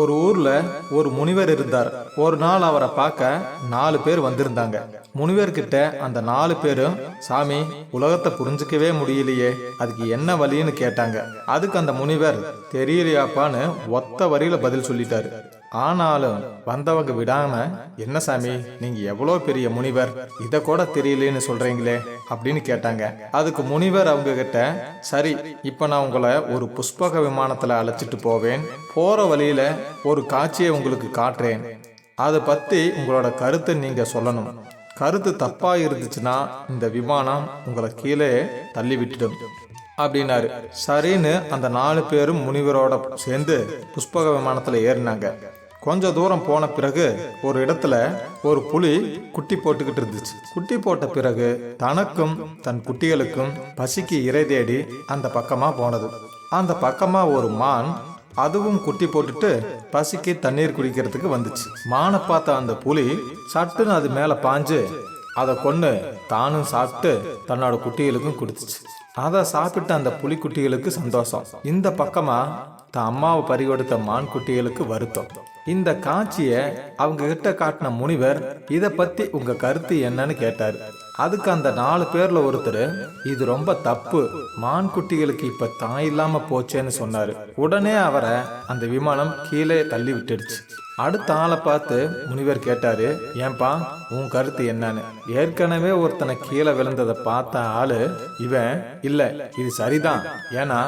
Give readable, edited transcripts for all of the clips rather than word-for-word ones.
ஒரு ஊர்ல ஒரு முனிவர் இருந்தார். ஒரு நாள் அவரை பார்க்க 4 பேர் வந்திருந்தாங்க. முனிவர்கிட்ட அந்த 4 பேரும், சாமி, உலகத்தை புரிஞ்சுக்கவே முடியலையே, அதுக்கு என்ன வழின்னு கேட்டாங்க. அதுக்கு அந்த முனிவர், தெரியலையாப்பான்னு ஒத்த வரியில பதில் சொல்லிட்டாரு. ஆனாலும் வந்தவங்க விடாம, என்ன சாமி, நீங்க எவ்வளோ பெரிய முனிவர், இத கூட தெரியலேன்னு சொல்றீங்களே அப்படின்னு கேட்டாங்க. அதுக்கு முனிவர் அவங்க கிட்ட, சரி, இப்ப நான் உங்களை ஒரு புஷ்பக விமானத்துல அழைச்சிட்டு போவேன். போற வழியில ஒரு காட்சியை உங்களுக்கு காட்டுறேன். அதை பத்தி உங்களோட கருத்தை நீங்க சொல்லணும். கருத்து தப்பா இருந்துச்சுன்னா இந்த விமானம் உங்களை கீழே தள்ளி விட்டுடும் அப்படின்னாரு. சரின்னு அந்த 4 பேரும் முனிவரோட சேர்ந்து புஷ்பக விமானத்துல ஏறினாங்க. கொஞ்ச தூரம் போன பிறகு ஒரு இடத்துல ஒரு புலி குட்டி போட்டுக்கிட்டு இருந்துச்சு. குட்டி போட்ட பிறகு தனக்கும் தன் குட்டிகளுக்கும் பசிக்கு இறை தேடி அந்த பக்கமா போனது. அந்த பக்கமா ஒரு மான், அதுவும் குட்டி போட்டுட்டு பசிக்கு தண்ணீர் குடிக்கிறதுக்கு வந்துச்சு. மானை பார்த்த அந்த புலி சட்டுன்னு அது மேல பாஞ்சு அதை கொன்னு தானும் சாப்பிட்டு தன்னோட குட்டிகளுக்கும் கொடுத்துச்சு. அதை சாப்பிட்டு அந்த புலிக்குட்டிகளுக்கு சந்தோஷம். இந்த பக்கமா தன் அம்மாவை பறிகொடுத்த மான் குட்டிகளுக்கு வருத்தம். இந்த காட்சியை அவங்க கிட்ட காட்டின முனிவர், இத பத்தி உங்க கருத்து என்னன்னு கேட்டாரு. அதுக்கு அந்த 4 பேர்ல ஒருத்தர், இது ரொம்ப தப்பு, மான் குட்டிகளுக்கு இப்ப தாய் இல்லாம போச்சேன்னு சொன்னாரு. உடனே அவரை அந்த விமானம் கீழே தள்ளி விட்டுடுச்சு. அடுத்த ஆளை பார்த்து முனிவர் கேட்டாரு, ஏன்பா, உன் கருத்து என்னன்னு. ஏற்கனவே ஒருத்தனை கீழே விழுந்ததை பார்த்த ஆளு, இவன், இல்ல, இது சரிதான், ஏன்னா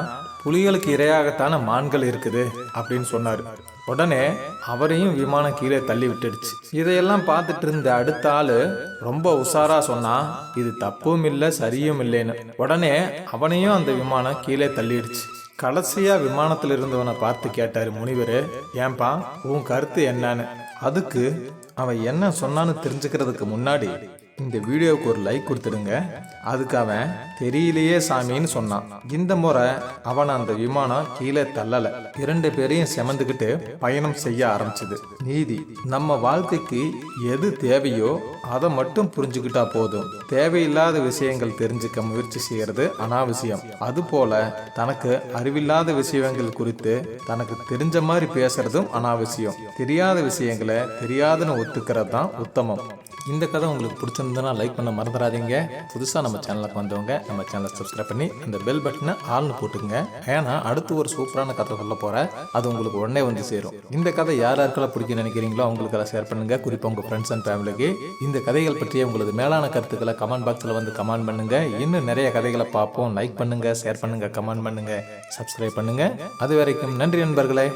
புலிகளுக்கு இரையாகத்தான மான்கள் இருக்குது அப்படின்னு சொன்னாரு. உடனே அவரையும் விமானம் கீழே தள்ளி விட்டுடுச்சு. இதையெல்லாம் பார்த்துட்டு இருந்த அடுத்த ஆளு ரொம்ப உஷாரா சொன்னா, இது தப்பும் இல்லை சரியும் இல்லைன்னு. உடனே அவனையும் அந்த விமானம் கீழே தள்ளிடுச்சு. கடைசியா விமானத்தில் இருந்தவனை பார்த்து கேட்டாரு முனிவர், ஏன்பா, உன் கருத்து என்னன்னு. அதுக்கு அவன் என்ன சொன்னான்னு தெரிஞ்சுக்கிறதுக்கு முன்னாடி இந்த வீடியோவுக்கு ஒரு லைக் கொடுத்துடுங்க. அதுக்கு அவன், தெரியலையே சாமின்னு சொன்னான். இந்த முறை அவன் அந்த விமானம் கீழே தள்ளல, 2 பேரையும் செமந்துக்கிட்டு பயணம் செய்ய ஆரம்பிச்சது. நீதி, நம்ம வாழ்க்கைக்கு எது தேவையோ அதை மட்டும் புரிஞ்சுக்கிட்டா போதும். தேவையில்லாத விஷயங்கள் தெரிஞ்சுக்க முயற்சி செய்யறது அனாவசியம். அது போல தனக்கு அறிவில்லாத விஷயங்கள் குறித்து தனக்கு தெரிஞ்ச மாதிரி பேசுறதும் அனாவசியம். தெரியாத விஷயங்களை தெரியாதுன்னு ஒத்துக்கிறது தான் உத்தமம். இந்த கதை உங்களுக்கு பிடிச்சிருந்ததுன்னா லைக் பண்ண மறந்துடாதீங்க. புதுசாக நம்ம சேனலுக்கு வந்தவங்க நம்ம சேனலை சப்ஸ்கிரைப் பண்ணி அந்த பெல் பட்டனை ஆள்னு போட்டுங்க. ஏன்னா அடுத்து ஒரு சூப்பரான கதை சொல்ல போகிறேன், அது உங்களுக்கு உடனே வந்து சேரும். இந்த கதை யார் யாருக்கெல்லாம் பிடிக்கும் நினைக்கிறீங்களோ அவங்களுக்கு அதை ஷேர் பண்ணுங்க, குறிப்பாக உங்கள் ஃப்ரெண்ட்ஸ் அண்ட் ஃபேமிலிக்கு. இந்த கதைகள் பற்றிய உங்களது மேலான கருத்துக்களை கமெண்ட் பாக்ஸில் வந்து கமெண்ட் பண்ணுங்க. இன்னும் நிறைய கதைகளை பார்ப்போம். லைக் பண்ணுங்க, ஷேர் பண்ணுங்க, கமெண்ட் பண்ணுங்க, சப்ஸ்கிரைப் பண்ணுங்க. அது வரைக்கும் நன்றி நண்பர்களே.